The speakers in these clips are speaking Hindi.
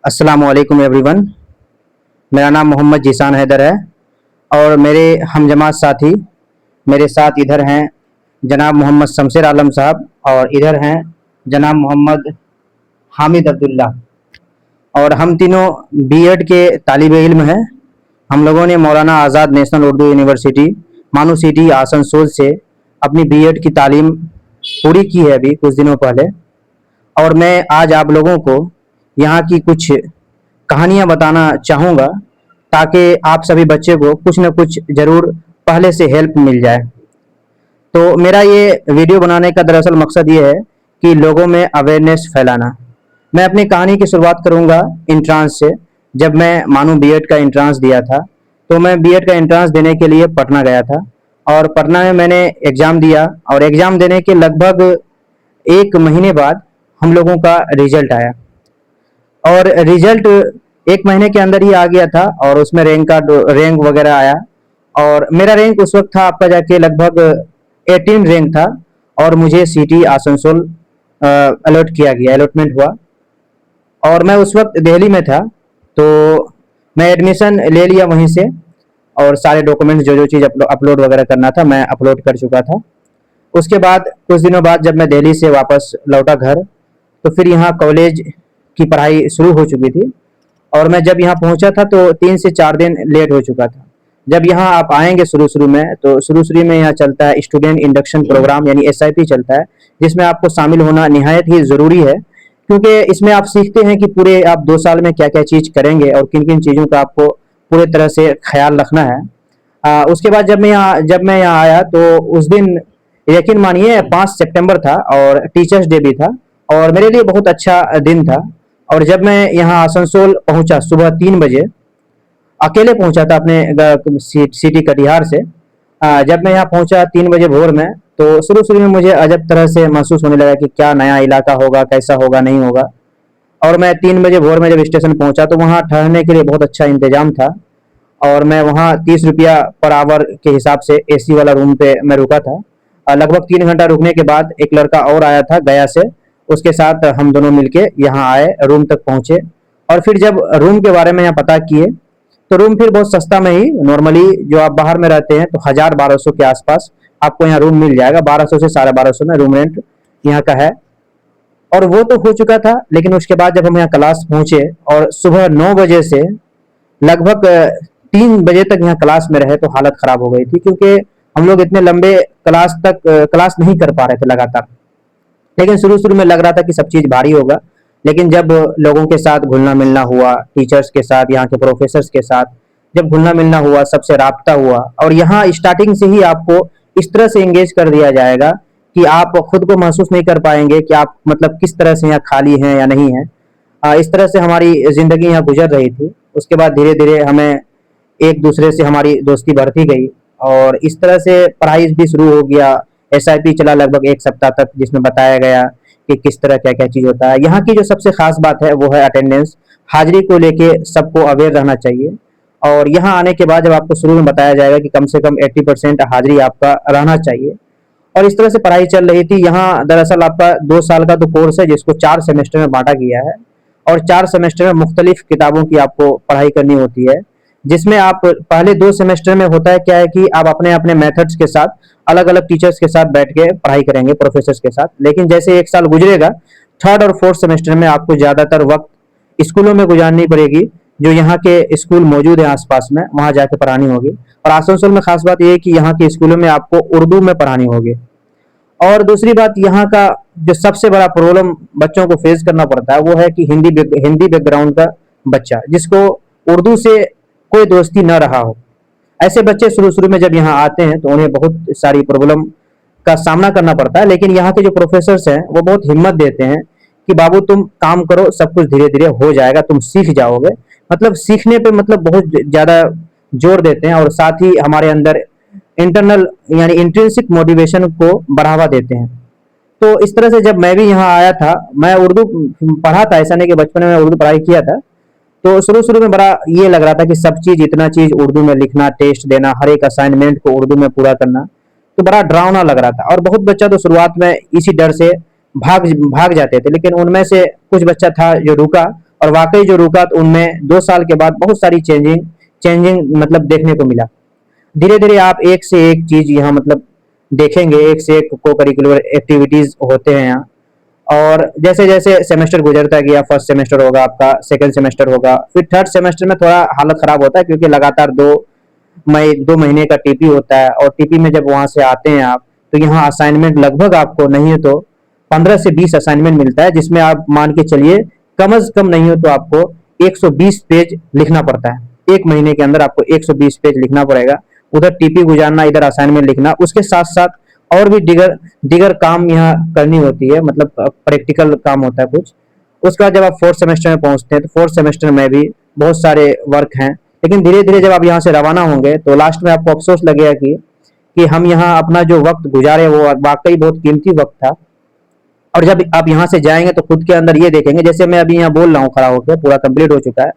अस्सलामुअलैकुम एवरीवन। मेरा नाम मोहम्मद जीशान हैदर है और मेरे हमजमात साथी मेरे साथ इधर हैं जनाब मोहम्मद शमशेर आलम साहब और इधर हैं जनाब मोहम्मद हामिद अब्दुल्ला। और हम तीनों बीएड के तालिब इल्म हैं। हम लोगों ने मौलाना आज़ाद नेशनल उर्दू यूनिवर्सिटी मानू सिटी आसनसोल से अपनी बीएड की तालीम पूरी की है अभी कुछ दिनों पहले। और मैं आज आप लोगों को यहाँ की कुछ कहानियाँ बताना चाहूँगा ताकि आप सभी बच्चे को कुछ न कुछ ज़रूर पहले से हेल्प मिल जाए। तो मेरा ये वीडियो बनाने का दरअसल मकसद ये है कि लोगों में अवेयरनेस फैलाना। मैं अपनी कहानी की शुरुआत करूँगा इंट्रांस से। जब मैं मानू बीएड का इंट्रांस दिया था तो मैं बीएड का इंट्रांस देने के लिए पटना गया था और पटना में मैंने एग्ज़ाम दिया और एग्ज़ाम देने के लगभग 1 महीने बाद हम लोगों का रिजल्ट आया और रिजल्ट 1 महीने के अंदर ही आ गया था और उसमें रैंक वगैरह आया। और मेरा रैंक उस वक्त था आपका जाके लगभग 18 रैंक था और मुझे सिटी आसनसोल अलॉटमेंट हुआ। और मैं उस वक्त दिल्ली में था तो मैं एडमिशन ले लिया वहीं से और सारे डॉक्यूमेंट्स जो जो चीज़ अपलोड वगैरह करना था मैं अपलोड कर चुका था। उसके बाद कुछ दिनों बाद जब मैं दिल्ली से वापस लौटा घर तो फिर यहाँ कॉलेज की पढ़ाई शुरू हो चुकी थी और मैं जब यहाँ पहुँचा था तो 3 से 4 दिन लेट हो चुका था। जब यहाँ आप आएंगे शुरू में तो शुरू में यहाँ चलता है स्टूडेंट इंडक्शन प्रोग्राम यानी एसआईपी चलता है, जिसमें आपको शामिल होना निहायत ही ज़रूरी है क्योंकि इसमें आप सीखते हैं कि पूरे आप 2 साल में क्या क्या चीज़ करेंगे और किन किन चीज़ों का आपको पूरे तरह से ख्याल रखना है। उसके बाद जब मैं यहाँ आया तो उस दिन यकीन मानिए 5 सितंबर था और टीचर्स डे भी था और मेरे लिए बहुत अच्छा दिन था। और जब मैं यहाँ आसनसोल पहुँचा सुबह 3 बजे, अकेले पहुँचा था अपने सिटी कटिहार से। जब मैं यहाँ पहुँचा 3 बजे भोर में तो शुरू में मुझे अजब तरह से महसूस होने लगा कि क्या नया इलाका होगा, कैसा होगा, नहीं होगा। और मैं 3 बजे भोर में जब स्टेशन पहुँचा तो वहाँ ठहरने के लिए बहुत अच्छा इंतजाम था और मैं वहाँ 30 रुपया पर आवर के हिसाब से एसी वाला रूम पे मैं रुका था। लगभग 3 घंटा रुकने के बाद एक लड़का और आया था गया से, उसके साथ हम दोनों मिलके यहाँ आए, रूम तक पहुँचे। और फिर जब रूम के बारे में यहाँ पता किए तो रूम फिर बहुत सस्ता में ही, नॉर्मली जो आप बाहर में रहते हैं तो 1000-1200 के आसपास आपको यहाँ रूम मिल जाएगा। 1200 से 1250 में रूम रेंट यहाँ का है। और वो तो हो चुका था, लेकिन उसके बाद जब हम यहाँ क्लास पहुँचे और सुबह 9 बजे से लगभग 3 बजे तक यहाँ क्लास में रहे तो हालत खराब हो गई थी क्योंकि हम लोग इतने लंबे क्लास नहीं कर पा रहे थे लगातार। लेकिन शुरू में लग रहा था कि सब चीज़ भारी होगा, लेकिन जब लोगों के साथ घुलना मिलना हुआ, टीचर्स के साथ, यहाँ के प्रोफेसर्स के साथ जब घुलना मिलना हुआ, सबसे राब्ता हुआ और यहाँ स्टार्टिंग से ही आपको इस तरह से एंगेज कर दिया जाएगा कि आप खुद को महसूस नहीं कर पाएंगे कि आप मतलब किस तरह से यहाँ खाली हैं या नहीं हैं। इस तरह से हमारी ज़िंदगी यहाँ गुजर रही थी। उसके बाद धीरे धीरे हमें एक दूसरे से हमारी दोस्ती बढ़ती गई और इस तरह से पढ़ाई भी शुरू हो गया। एसआईपी चला लगभग 1 सप्ताह तक, जिसमें बताया गया कि किस तरह क्या क्या चीज़ होता है। यहाँ की जो सबसे खास बात है वो है अटेंडेंस। हाजिरी को लेके सबको अवेयर रहना चाहिए और यहाँ आने के बाद जब आपको शुरू में बताया जाएगा कि कम से कम 80% हाजिरी आपका रहना चाहिए। और इस तरह से पढ़ाई चल रही थी। यहाँ दरअसल आपका 2 साल का तो कोर्स है जिसको 4 सेमेस्टर में बांटा गया है और 4 सेमेस्टर में मुख्तलिफ किताबों की आपको पढ़ाई करनी होती है, जिसमें आप पहले 2 सेमेस्टर में होता है क्या है कि आप अपने अपने मेथड्स के साथ अलग अलग टीचर्स के साथ बैठ के पढ़ाई करेंगे, प्रोफेसर्स के साथ। लेकिन जैसे 1 साल गुजरेगा, 3rd और 4th सेमेस्टर में आपको ज़्यादातर वक्त स्कूलों में गुजारनी पड़ेगी। जो यहाँ के स्कूल मौजूद है आसपास में, वहाँ जाके पढ़ानी होगी। और आसनसोल में खास बात यह है कि यहाँ के स्कूलों में आपको उर्दू में पढ़ानी होगी। और दूसरी बात, यहाँ का जो सबसे बड़ा प्रॉब्लम बच्चों को फेस करना पड़ता है वो है कि हिंदी बैकग्राउंड का बच्चा जिसको उर्दू से कोई दोस्ती न रहा हो, ऐसे बच्चे शुरू में जब यहाँ आते हैं तो उन्हें बहुत सारी प्रॉब्लम का सामना करना पड़ता है। लेकिन यहाँ के जो प्रोफेसर्स हैं वो बहुत हिम्मत देते हैं कि बाबू तुम काम करो, सब कुछ धीरे धीरे हो जाएगा, तुम सीख जाओगे। मतलब सीखने पे मतलब बहुत ज़्यादा जोर देते हैं और साथ ही हमारे अंदर इंटरनल यानी इंट्रिंसिक मोटिवेशन को बढ़ावा देते हैं। तो इस तरह से जब मैं भी यहाँ आया था, मैं उर्दू पढ़ा था, ऐसा नहीं कि बचपन में मैं उर्दू पढ़ाई किया था। तो शुरू में बड़ा ये लग रहा था कि सब चीज़ इतना चीज़ उर्दू में लिखना, टेस्ट देना, हर एक असाइनमेंट को उर्दू में पूरा करना, तो बड़ा डरावना लग रहा था। और बहुत बच्चा तो शुरुआत में इसी डर से भाग भाग जाते थे। लेकिन उनमें से कुछ बच्चा था जो रुका और वाकई जो रुका तो उनमें 2 साल के बाद बहुत सारी चेंजिंग चेंजिंग मतलब देखने को मिला। धीरे धीरे आप एक से एक चीज यहाँ मतलब देखेंगे, एक से एक को करिकुलर एक्टिविटीज होते हैं यहाँ। और जैसे जैसे सेमेस्टर गुजरता गया, फर्स्ट सेमेस्टर होगा आपका, सेकंड सेमेस्टर होगा, फिर थर्ड सेमेस्टर में थोड़ा हालत खराब होता है क्योंकि लगातार 2 महीने का टीपी होता है। और टीपी में जब वहां से आते हैं आप, तो यहाँ असाइनमेंट लगभग आपको नहीं है तो 15 से 20 असाइनमेंट मिलता है, जिसमें आप मान के चलिए कम से कम नहीं हो तो आपको 120 पेज लिखना पड़ता है। एक महीने के अंदर आपको 120 पेज लिखना पड़ेगा, उधर टीपी गुजारना, इधर असाइनमेंट लिखना, उसके साथ साथ और भी दिगर दिगर काम यहाँ करनी होती है, मतलब प्रैक्टिकल काम होता है कुछ। उसके बाद जब आप फोर्थ सेमेस्टर में पहुंचते हैं तो फोर्थ सेमेस्टर में भी बहुत सारे वर्क हैं। लेकिन धीरे धीरे जब आप यहाँ से रवाना होंगे तो लास्ट में आपको अफसोस लगेगा कि हम यहाँ अपना जो वक्त गुजारे वो वाकई बहुत कीमती वक्त था। और जब आप यहाँ से जाएंगे तो खुद के अंदर ये देखेंगे, जैसे मैं अभी यहाँ बोल रहा हूँ खड़ा होकर, पूरा कंप्लीट हो चुका है।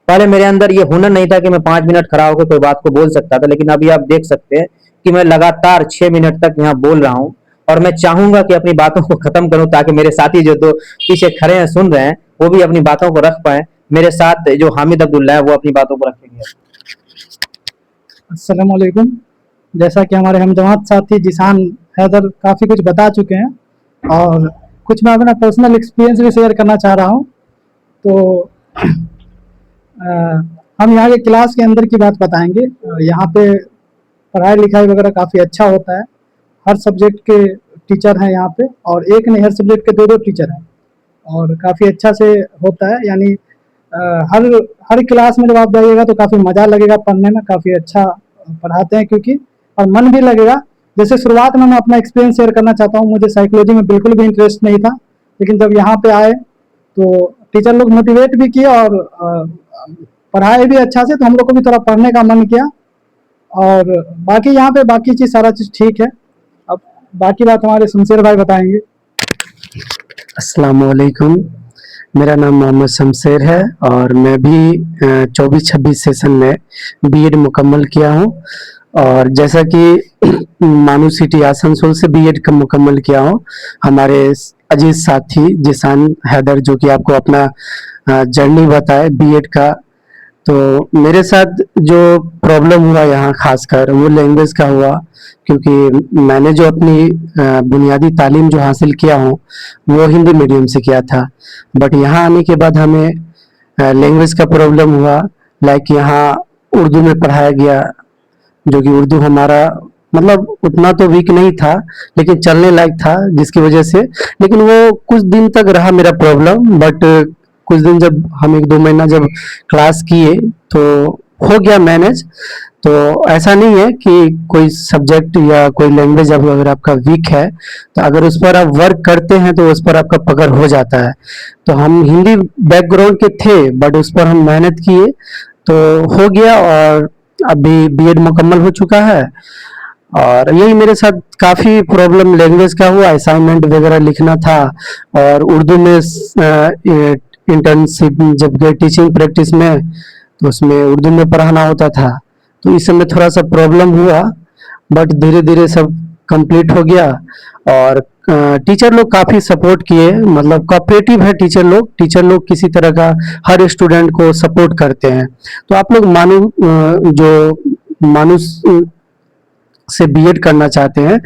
पहले मेरे अंदर ये हुनर नहीं था कि मैं 5 मिनट खड़ा होकर कोई बात को बोल सकता था, लेकिन अभी आप देख सकते हैं कि मैं लगातार 6 मिनट तक यहाँ बोल रहा हूँ। और मैं चाहूंगा कि अपनी बातों को खत्म करूं ताकि मेरे साथी जो दो पीछे खड़े हैं सुन रहे हैं वो भी अपनी बातों को रख पाए। मेरे साथ जो हामिद अब्दुल्ला है वो अपनी बातों को रखेंगे। अस्सलाम वालेकुम। जैसा कि हमारे हम जमात साथी जिसान हैदर काफ़ी कुछ बता चुके हैं और कुछ मैं अपना पर्सनल एक्सपीरियंस भी शेयर करना चाह रहा हूँ। तो हम यहाँ के क्लास के अंदर की बात बताएंगे। यहाँ पे पढ़ाई लिखाई वगैरह काफ़ी अच्छा होता है। हर सब्जेक्ट के टीचर हैं यहाँ पे, और एक नहीं, हर सब्जेक्ट के 2-2 टीचर हैं और काफ़ी अच्छा से होता है। यानी हर हर क्लास में जब आप जाइएगा तो काफ़ी मज़ा लगेगा पढ़ने में, काफ़ी अच्छा पढ़ाते हैं क्योंकि, और मन भी लगेगा। जैसे शुरुआत में मैं अपना एक्सपीरियंस शेयर करना चाहता हूँ। मुझे साइकोलॉजी में बिल्कुल भी इंटरेस्ट नहीं था, लेकिन जब यहाँ पे आए तो टीचर लोग मोटिवेट भी किए और पढ़ाए भी अच्छा से, तो हम लोग को भी थोड़ा पढ़ने का मन किया। और बाकी यहाँ पे बाकी चीज़ सारा चीज़ ठीक है। अब बाकी बात हमारे शमशेर भाई बताएंगे। अस्सलाम वालेकुम। मेरा नाम मोहम्मद शमशेर है और मैं भी 24-26 सेशन में बीएड मुकम्मल किया हूँ। और जैसा कि मानू सिटी आसनसोल से बीएड का मुकम्मल किया हूँ, हमारे अजीज साथी जिसान हैदर जो कि आपको अपना जर्नी बताए बीएड का, तो मेरे साथ जो प्रॉब्लम हुआ यहाँ खासकर वो लैंग्वेज का हुआ, क्योंकि मैंने जो अपनी बुनियादी तालीम जो हासिल किया हूँ वो हिंदी मीडियम से किया था। बट यहाँ आने के बाद हमें लैंग्वेज का प्रॉब्लम हुआ। लाइक यहाँ उर्दू में पढ़ाया गया, जो कि उर्दू हमारा मतलब उतना तो वीक नहीं था लेकिन चलने लायक था, जिसकी वजह से, लेकिन वो कुछ दिन तक रहा मेरा प्रॉब्लम। बट कुछ दिन जब हम 1-2 महीना जब क्लास किए तो हो गया मैनेज। तो ऐसा नहीं है कि कोई सब्जेक्ट या कोई लैंग्वेज अगर आपका वीक है तो अगर उस पर आप वर्क करते हैं तो उस पर आपका पकड़ हो जाता है। तो हम हिंदी बैकग्राउंड के थे बट उस पर हम मेहनत किए तो हो गया, और अभी बीएड मुकम्मल हो चुका है। और यही मेरे साथ काफ़ी प्रॉब्लम लैंग्वेज का हुआ, असाइनमेंट वगैरह लिखना था, और उर्दू में इंटर्नशिप जब गए टीचिंग प्रैक्टिस में तो उसमें उर्दू में पढ़ाना होता था, तो इस समय थोड़ा सा प्रॉब्लम हुआ। बट धीरे धीरे सब कंप्लीट हो गया। और टीचर लोग काफ़ी सपोर्ट किए, मतलब कोऑपरेटिव है टीचर लोग किसी तरह का हर स्टूडेंट को सपोर्ट करते हैं। तो आप लोग मानो से बीएड करना चाहते हैं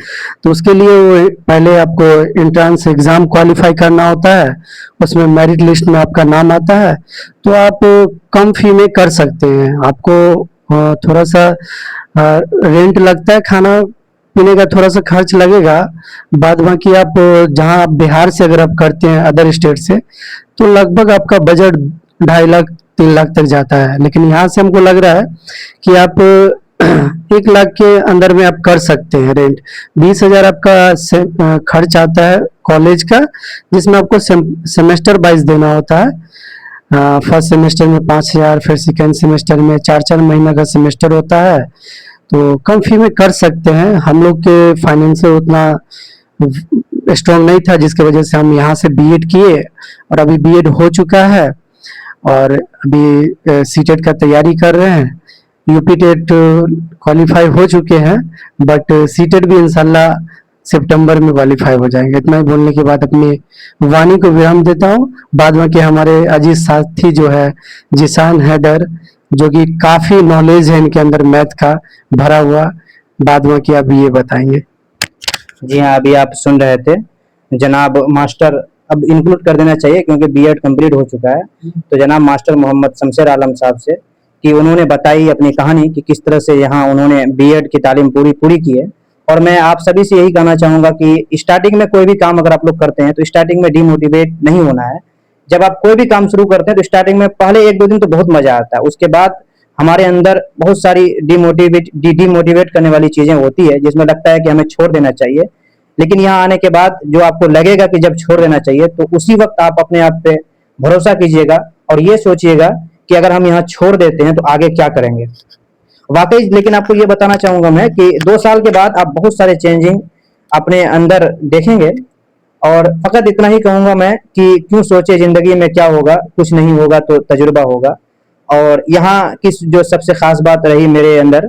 तो उसके लिए वो पहले आपको एंट्रेंस एग्जाम क्वालिफाई करना होता है, उसमें मेरिट लिस्ट में आपका नाम आता है, तो आप कम फी में कर सकते हैं। आपको थोड़ा सा रेंट लगता है, खाना पीने का थोड़ा सा खर्च लगेगा, बाद बाकी आप जहां आप बिहार से अगर आप करते हैं अदर स्टेट से तो लगभग आपका बजट 2.5 लाख 3 लाख तक जाता है। लेकिन यहाँ से हमको लग रहा है कि आप 1 लाख के अंदर में आप कर सकते हैं रेंट। 20,000 आपका खर्च आता है कॉलेज का, जिसमें आपको सेमेस्टर वाइज देना होता है। फर्स्ट सेमेस्टर में 5,000, फिर सेकेंड सेमेस्टर में 4-4 महीना का सेमेस्टर होता है। तो कम फी में कर सकते हैं। हम लोग के फाइनेंशियल उतना स्ट्रॉन्ग नहीं था, जिसकी वजह से हम यहाँ से बीएड किए और अभी बीएड हो चुका है और अभी सीटेट का तैयारी कर रहे हैं। यूपी टेट क्वालिफाई हो चुके हैं, बट सीटेट भी इंशाल्लाह सितंबर में क्वालिफाई हो जाएंगे। इतना ही बोलने के बाद अपनी वाणी को विराम देता हूँ। बाद में के हमारे अजीज साथी जो है जिशान हैदर, जो कि काफी नॉलेज है इनके अंदर मैथ का भरा हुआ, बाद में क्या अभी ये बताएंगे। जी हाँ, अभी आप सुन रहे थे जनाब मास्टर, अब इंक्लूड कर देना चाहिए क्योंकि बीएड कंप्लीट हो चुका है, तो जनाब मास्टर मोहम्मद शमशेर आलम साहब से कि उन्होंने बताई अपनी कहानी कि किस तरह से यहाँ उन्होंने बीएड की तालीम पूरी पूरी की है। और मैं आप सभी से यही कहना चाहूंगा कि स्टार्टिंग में कोई भी काम अगर आप लोग करते हैं तो स्टार्टिंग में डिमोटिवेट नहीं होना है। जब आप कोई भी काम शुरू करते हैं तो स्टार्टिंग में पहले 1-2 दिन तो बहुत मजा आता है, उसके बाद हमारे अंदर बहुत सारी डिमोटिवेट करने वाली चीजें होती है जिसमें लगता है कि हमें छोड़ देना चाहिए। लेकिन यहाँ आने के बाद जो आपको लगेगा कि जब छोड़ देना चाहिए तो उसी वक्त आप अपने आप पे भरोसा कीजिएगा और ये सोचिएगा कि अगर हम यहाँ छोड़ देते हैं तो आगे क्या करेंगे वाकई। लेकिन आपको ये बताना चाहूंगा मैं कि 2 साल के बाद आप बहुत सारे चेंजिंग अपने अंदर देखेंगे। और फकत इतना ही कहूंगा मैं कि क्यों सोचे जिंदगी में क्या होगा, कुछ नहीं होगा तो तजुर्बा होगा। और यहाँ की जो सबसे खास बात रही मेरे अंदर,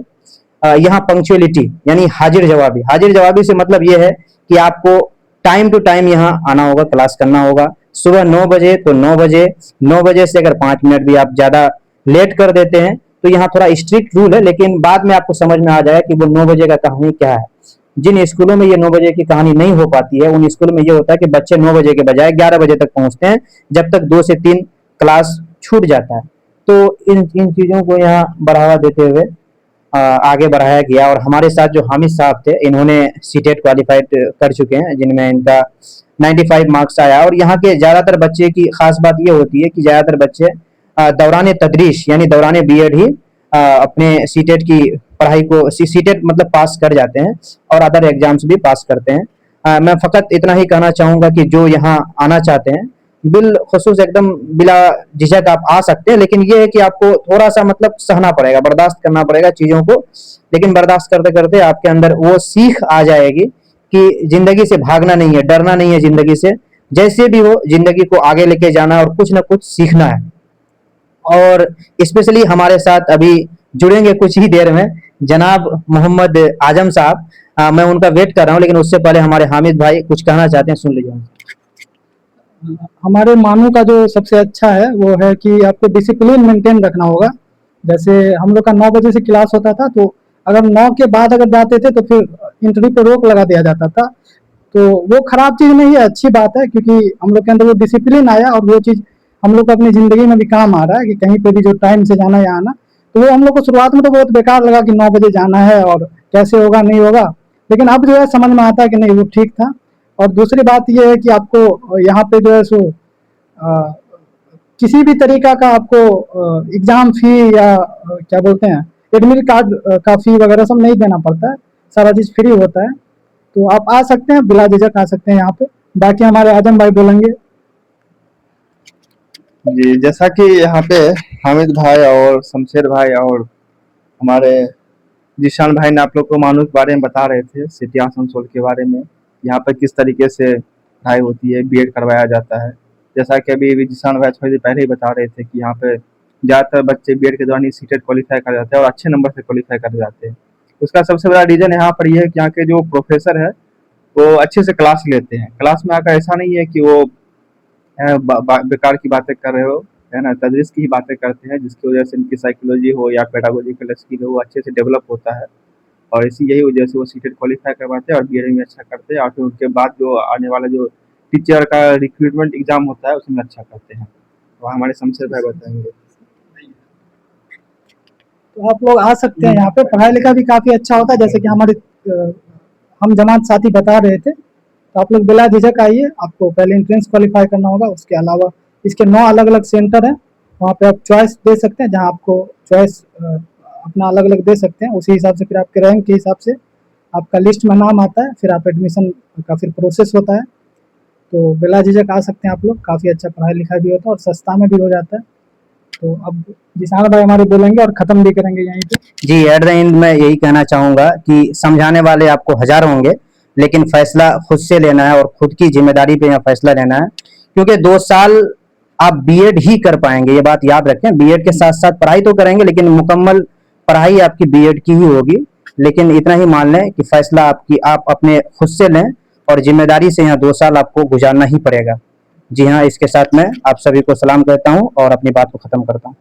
यहाँ पंक्चुअलिटी यानी हाजिर जवाबी से मतलब ये है कि आपको टाइम टू टाइम यहाँ आना होगा, क्लास करना होगा। सुबह 9 बजे तो 9 बजे, 9 बजे से अगर 5 मिनट भी आप ज्यादा लेट कर देते हैं तो यहाँ थोड़ा स्ट्रिक्ट रूल है, लेकिन बाद में आपको समझ में आ जाएगा कि वो 9 बजे का कहानी क्या है। जिन स्कूलों में ये 9 बजे की कहानी नहीं हो पाती है उन स्कूलों में ये होता है कि बच्चे 9 बजे के बजाय 11 बजे तक पहुंचते हैं, जब तक 2 से 3 क्लास छूट जाता है। तो इन चीजों को यहाँ बढ़ावा देते हुए आगे बढ़ाया गया। और हमारे साथ जो हामिद साहब थे, इन्होंने सीटेट क्वालिफाइड कर चुके हैं जिनमें इनका 95 मार्क्स आया। और यहाँ के ज्यादातर बच्चे की खास बात ये होती है कि ज्यादातर बच्चे दौरान तदरीस यानी दौरान बीएड ही अपने सीटेट की पढ़ाई को सीटेट मतलब पास कर जाते हैं और अदर एग्जाम्स भी पास करते हैं। मैं फकत इतना ही कहना चाहूंगा कि जो यहाँ आना चाहते हैं बिल खुसूस एकदम बिला झिझक आप आ सकते हैं, लेकिन ये है कि आपको थोड़ा सा मतलब सहना पड़ेगा, बर्दाश्त करना पड़ेगा चीजों को। लेकिन बर्दाश्त करते करते आपके अंदर वो सीख आ जाएगी कि जिंदगी से भागना नहीं है, डरना नहीं है जिंदगी से, जैसे भी हो जिंदगी को आगे लेके जाना और कुछ ना कुछ सीखना है। और स्पेशली हमारे साथ अभी जुड़ेंगे कुछ ही देर में जनाब मोहम्मद आजम साहब। मैं उनका वेट कर रहा हूँ, लेकिन उससे पहले हमारे हामिद भाई कुछ कहना चाहते हैं, सुन लीजिए। हमारे मानू का जो सबसे अच्छा है वो है कि आपको डिसिप्लिन मेंटेन रखना होगा। जैसे हम लोग का 9 बजे से क्लास होता था, तो अगर 9 के बाद अगर जाते थे तो फिर इंटरव्यू पर रोक लगा दिया जाता था। तो वो खराब चीज़ नहीं है, अच्छी बात है, क्योंकि हम लोग के अंदर वो डिसिप्लिन आया और वो चीज़ हम लोग को अपनी ज़िंदगी में भी काम आ रहा है कि कहीं पे भी जो टाइम से जाना या आना। तो वो हम लोग को शुरुआत में तो बहुत बेकार लगा कि 9 बजे जाना है और कैसे होगा नहीं होगा, लेकिन अब जो है समझ में आता है कि नहीं वो ठीक था। और दूसरी बात ये है कि आपको यहाँ पे जो है सो किसी भी तरीका का आपको एग्जाम फी या क्या बोलते हैं एडमिट कार्ड का फी वगैरह सब नहीं देना पड़ता है, सारा चीज़ फ्री होता है। तो आप आ सकते हैं, बिला झिझक आ सकते हैं यहाँ पे। बाकी हमारे आजम भाई बोलेंगे। जी, जैसा कि यहाँ पे हामिद भाई और शमशेर भाई और हमारे जिशान भाई ने आप लोग को मानू के बारे में बता रहे थे, सिटी आसनसोल के बारे में, यहाँ पर किस तरीके से पढ़ाई होती है, बीएड करवाया जाता है। जैसा कि अभी जिशान भाई थोड़ी देर पहले ही बता रहे थे कि यहाँ पे ज़्यादातर बच्चे बीएड के दौरान ही सीटेट क्वालिफाई कर जाते हैं और अच्छे नंबर से क्वालिफाई कर जाते हैं। उसका सबसे बड़ा रीज़न यहाँ पर यह है कि यहाँ के जो प्रोफेसर है वो अच्छे से क्लास लेते हैं। क्लास में आकर ऐसा नहीं है कि वो बेकार की बातें कर रहे हो, है ना, तदरीस की ही बातें करते हैं, जिसकी वजह से इनकी साइकोलॉजी हो या पेडागोजिकल स्किल हो वो अच्छे से डेवलप होता है। और यही वजह से वो सीटेट क्वालिफाई करवाते हैं और बीएड में अच्छा करते हैं और फिर उसके बाद जो आने वाला जो टीचर का रिक्रूटमेंट एग्जाम होता है उसमें अच्छा करते हैं। तो हमारे शमशेर भाई बताएंगे। तो आप लोग आ सकते हैं यहाँ पे, पढ़ाई लिखाई भी काफ़ी अच्छा होता है, जैसे कि हमारे हम जमात साथी बता रहे थे। तो आप लोग बिला झिझक आइए, आपको पहले एंट्रेंस क्वालिफाई करना होगा, उसके अलावा इसके 9 अलग अलग सेंटर हैं, वहाँ पे आप चॉइस दे सकते हैं, जहाँ आपको चॉइस अपना अलग अलग दे सकते हैं। उसी हिसाब से फिर आपके रैंक के हिसाब से आपका लिस्ट में नाम आता है, फिर आप एडमिशन का फिर प्रोसेस होता है। तो बिला झिझक आ सकते हैं आप लोग, काफ़ी अच्छा पढ़ाई लिखाई भी होता है और सस्ता में भी हो जाता है। तो अब जिशान भाई हमारे बोलेंगे और ख़त्म भी करेंगे यहीं पे। जी, एट द एंड मैं यही कहना चाहूंगा कि समझाने वाले आपको 1000 होंगे, लेकिन फैसला खुद से लेना है और खुद की जिम्मेदारी पे यह फैसला लेना है। क्योंकि 2 साल आप बीएड ही कर पाएंगे, ये बात याद रखें। बीएड के साथ साथ पढ़ाई तो करेंगे, लेकिन मुकम्मल पढ़ाई आपकी बीएड की ही होगी। लेकिन इतना ही मान लें कि फैसला आप अपने खुद से लें और जिम्मेदारी से यहाँ 2 साल आपको गुजारना ही पड़ेगा। जी हाँ, इसके साथ मैं आप सभी को सलाम कहता हूँ और अपनी बात को खत्म करता हूँ।